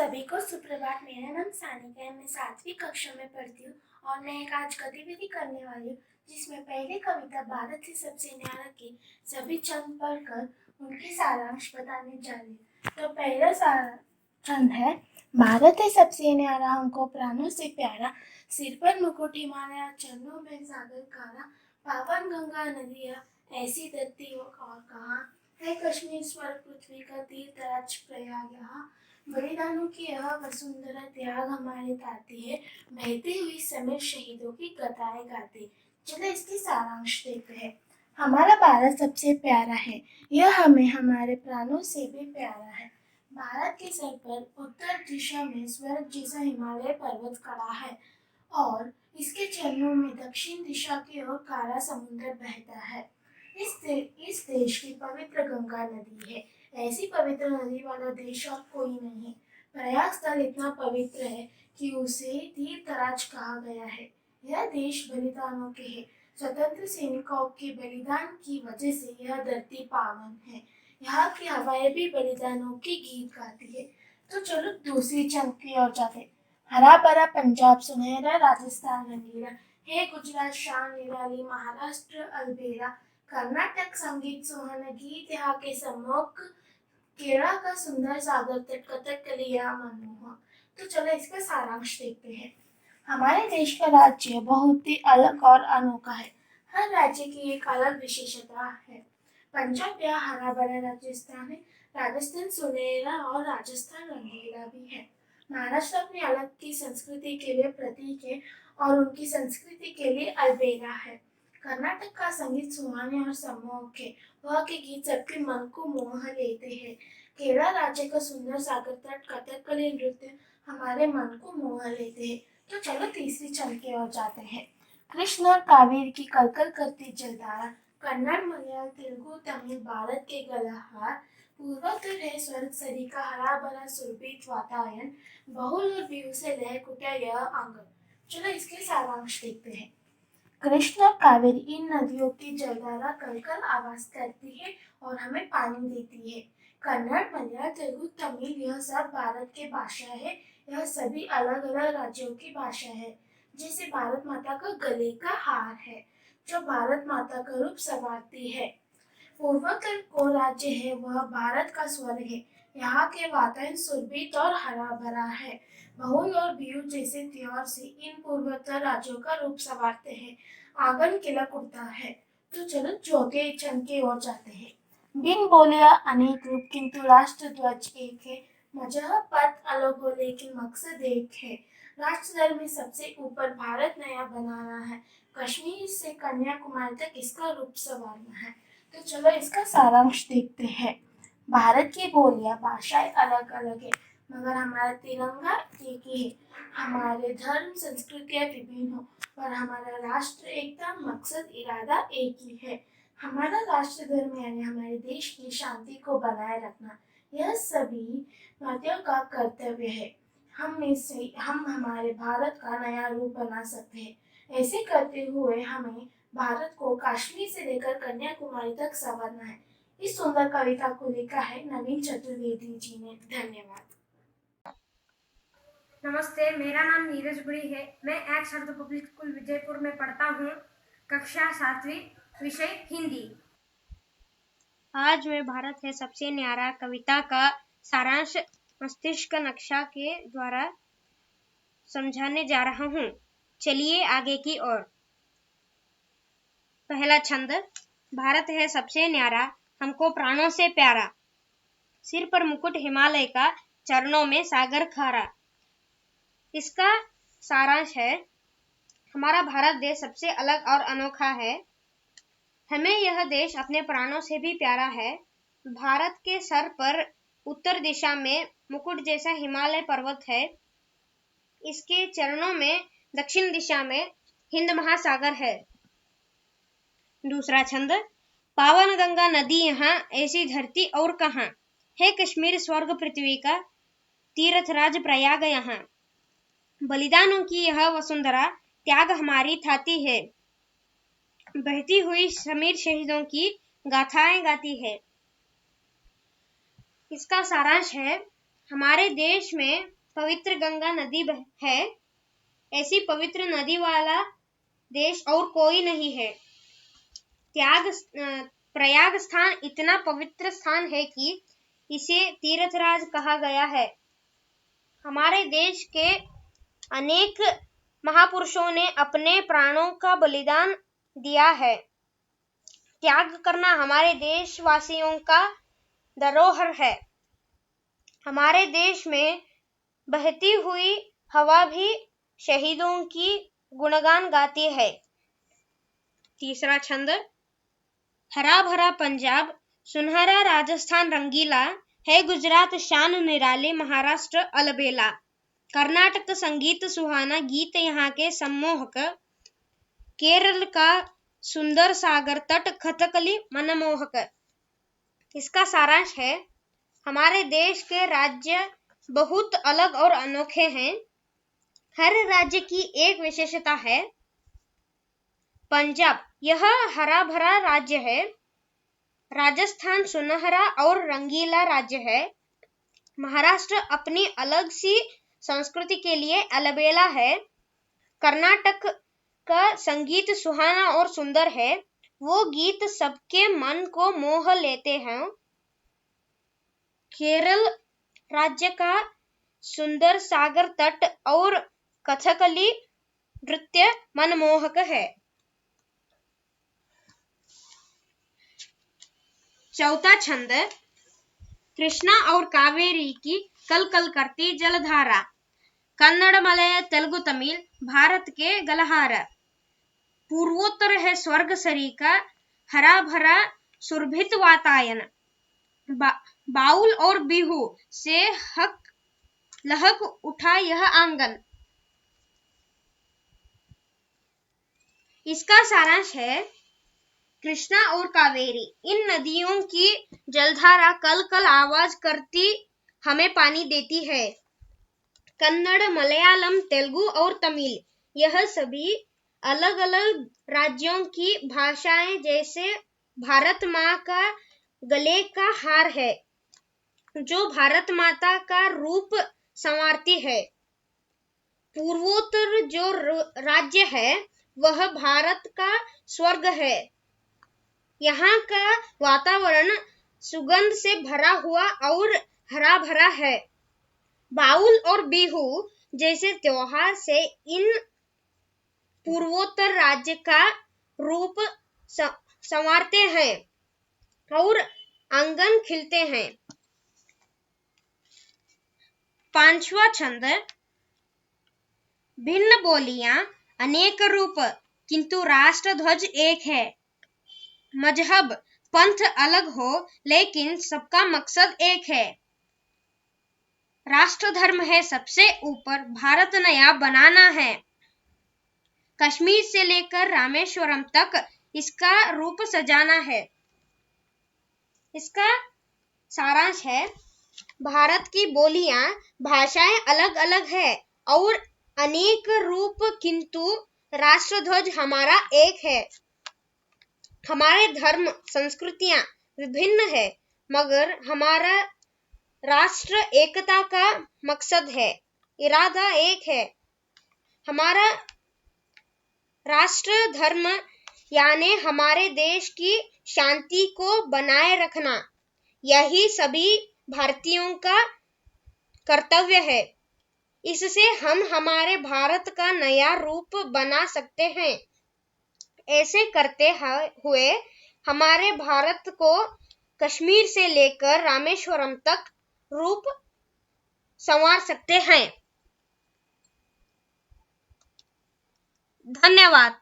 सभी को सुप्रभात। मेरा नाम सानिका है। मैं 7वीं कक्षा में पढ़ती हूँ और मैं एक आज गतिविधि करने वाली हूँ जिसमें पहली कविता भारत है सबसे न्यारा की सभी चंद पढ़कर उनकी सारांश बताने जा रही हूँ। तो पहला चंद है, भारत है सबसे न्यारा हमको प्राणों से प्यारा, सिर पर मुकुट हिमालय चरणों में सागर खारा, पावन गंगा नदियाँ ऐसी धरती और कहाँ है कश्मीर स्वर्ग पृथ्वी का तीर्थराज प्रयाग यहाँ, बलिदानों की यह वसुंधरा त्याग हमारे गाती है, बहती हुई समीर शहीदों की कथाएं गाती। चलो इसकी सारांश देखते हैं। हमारा भारत सबसे प्यारा है, यह हमें हमारे प्राणों से भी प्यारा है। भारत के सर पर उत्तर दिशा में स्वर्ग जैसा हिमालय पर्वत खड़ा है और इसके चरणों में दक्षिण दिशा की ओर काला समुद्र बहता है। इस देश की पवित्र गंगा नदी है। ऐसी पवित्र नदी वाला देश और कोई नहीं। प्रयाग स्थल इतना पवित्र है कि उसे तीर्थराज कहा गया है। यह देश बलिदानों के है। स्वतंत्र सैनिकों के बलिदान की वजह से यह धरती पावन है। यहाँ की हवाएं भी बलिदानों के गीत गाती है। तो चलो दूसरी चंद की ओर जाते। हरा भरा पंजाब सुनहरा, राजस्थान रंगीला, हे गुजरात शान निराली, महाराष्ट्र अलबेला, कर्नाटक संगीत सुहाना, गीत यहाँ के सम्मुख, केरला का सुंदर सागर तट, कथकली यहाँ मनमोहक। तो चलो इसका सारांश देखते हैं। हमारे देश का राज्य बहुत ही अलग और अनोखा है। हर राज्य की एक अलग विशेषता है। पंजाब यहाँ हरा भरा राजस्थान है, राजस्थान सुनहरा और राजस्थान रंगीला भी है। महाराष्ट्र अपनी अलग की संस्कृति के लिए प्रतीक है और उनकी संस्कृति के लिए अलबेला है। कर्नाटक का संगीत सुहाने और सम्मोहक है। वह के गीत सबके मन को मोह लेते हैं। केरला राज्य का सुंदर सागर तट, कथकली नृत्य हमारे मन को मोह लेते हैं। तो चलो तीसरी चंद की ओर जाते हैं। कृष्ण और कावेरी की कलकल करती जलधारा, कन्नड़ मलयालम तेलुगु तमिल भारत के गलहार, पूर्वोत्तर है स्वर्ग सरी का हरा भरा सुरभित वातावरण, बहुल और व्यू से लहक उठा यह आंगन। चलो इसके सारांश देखते हैं। कृष्ण और कावेरी इन नदियों की जलधारा कलकल आवाज करती है और हमें पानी देती है। कन्नड़ मलयालम तेलुगु तमिल यह सब भारत की भाषा है। यह सभी अलग अलग राज्यों की भाषा है। जैसे भारत माता का गले का हार है जो भारत माता का रूप संवारती है। पूर्वोत्तर को राज्य है वह भारत का स्वर्ग है। यहाँ के वातावरण सुरभित और हरा भरा है। बहुल और बिहू जैसे त्योहार से इन पूर्वोत्तर राज्यों का रूप संवारते हैं। आंगन किलक उठता है। तो चलो चौथे चंद की ओर जाते हैं। बिन बोलिया अनेक रूप किंतु राष्ट्र ध्वज एक है। मजहब पथ अलग हो लेकिन मकसद एक है। राष्ट्र दल में सबसे ऊपर भारत नया बनाना है। कश्मीर से कन्याकुमारी तक इसका रूप संवारना है। तो चलो इसका सारांश देखते हैं। भारत की बोलियां भाषाएं अलग अलग है मगर हमारा तिरंगा एक ही है। हमारे धर्म संस्कृतियां विभिन्न हो पर हमारा राष्ट्र एकता मकसद इरादा एक ही है। हमारा राष्ट्र धर्म यानी हमारे देश की शांति को बनाए रखना यह सभी भारतीयों का कर्तव्य है। हम हमारे भारत का नया रूप बना सकते हैं। ऐसे करते हुए हमें भारत को कश्मीर से लेकर कन्याकुमारी तक संवारना है। इस सुंदर कविता को लिखा है नवीन चतुर्वेदी जी ने। धन्यवाद। नमस्ते, मेरा नाम नीरज गुड़ी है। मैं x Hard public school Vijaypur में पढ़ता हूँ। कक्षा 7वीं, विषय हिंदी। आज मैं भारत है सबसे न्यारा कविता का सारांश मस्तिष्क नक्शा के द्वारा समझाने जा रहा हूँ। चलिए आगे की ओर। पहला छंद। भारत है सबसे न्यारा हमको प्राणों से प्यारा, सिर पर मुकुट हिमालय का चरणों में सागर खारा। इसका सारांश है, हमारा भारत देश सबसे अलग और अनोखा है। हमें यह देश अपने प्राणों से भी प्यारा है। भारत के सर पर उत्तर दिशा में मुकुट जैसा हिमालय पर्वत है। इसके चरणों में दक्षिण दिशा में हिंद महासागर है। दूसरा छंद। पावन गंगा नदी यहाँ ऐसी धरती और कहाँ है कश्मीर स्वर्ग पृथ्वी का तीर्थराज प्रयाग यहाँ। बलिदानों की यह वसुंधरा त्याग हमारी थाती है, बहती हुई समीर शहीदों की गाथाएं गाती है। इसका सारांश है, हमारे देश में पवित्र गंगा नदी है। ऐसी पवित्र नदी वाला देश और कोई नहीं है। प्रयाग स्थान इतना पवित्र स्थान है कि इसे तीर्थराज कहा गया है। हमारे देश के अनेक महापुरुषों ने अपने प्राणों का बलिदान दिया है। त्याग करना हमारे देशवासियों का धरोहर है। हमारे देश में बहती हुई हवा भी शहीदों की गुणगान गाती है। तीसरा छंद। हरा भरा पंजाब, सुनहरा राजस्थान रंगीला, है गुजरात शान निराली, महाराष्ट्र अलबेला। कर्नाटक संगीत सुहाना, गीत यहाँ के सम्मोहक, केरल का सुंदर सागर तट, कथकली मनमोहक। इसका सारांश है, हमारे देश के राज्य बहुत अलग और अनोखे हैं। हर राज्य की एक विशेषता है। पंजाब यह हरा भरा राज्य है। राजस्थान सुनहरा और रंगीला राज्य है। महाराष्ट्र अपनी अलग सी संस्कृति के लिए अलबेला है। कर्नाटक का संगीत सुहाना और सुंदर है। वो गीत सबके मन को मोह लेते हैं। केरल राज्य का सुंदर सागर तट और कथकली नृत्य मनमोहक है। चौथा छंद। कृष्णा और कावेरी की कल कल करती जलधारा, कन्नड़ मलय तेलुगु तमिल भारत के गलहार। पूर्वोत्तर है स्वर्ग सरीका, हरा भरा सुरभित वातायन। बाउल और बिहू से लहक उठा यह आंगन। इसका सारांश है, कृष्णा और कावेरी इन नदियों की जलधारा कल कल आवाज करती हमें पानी देती है। कन्नड़, मलयालम, तेलुगु और तमिल यह सभी अलग अलग राज्यों की भाषाएं जैसे भारत माँ का गले का हार है, जो भारत माता का रूप संवारती है। पूर्वोत्तर जो राज्य है वह भारत का स्वर्ग है। यहाँ का वातावरण सुगंध से भरा हुआ और हरा भरा है। बाउल और बिहू जैसे त्योहार से इन पूर्वोत्तर राज्य का रूप संवारते हैं और आंगन खिलते हैं। पांचवा छंद। भिन्न बोलियां अनेक रूप, किंतु राष्ट्र ध्वज एक है। मजहब पंथ अलग हो, लेकिन सबका मकसद एक है। राष्ट्र धर्म है सबसे ऊपर, भारत नया बनाना है। कश्मीर से लेकर रामेश्वरम तक इसका रूप सजाना है। इसका सारांश है, भारत की बोलियां भाषाएं अलग अलग है और अनेक रूप, किंतु राष्ट्रध्वज हमारा एक है। हमारे धर्म संस्कृतियां विभिन्न है, मगर हमारा राष्ट्र एकता का मकसद है, इरादा एक है। हमारा राष्ट्र धर्म यानी हमारे देश की शांति को बनाए रखना, यही सभी भारतीयों का कर्तव्य है। इससे हम हमारे भारत का नया रूप बना सकते हैं। ऐसे करते हुए हमारे भारत को कश्मीर से लेकर रामेश्वरम तक रूप संवार सकते हैं। धन्यवाद।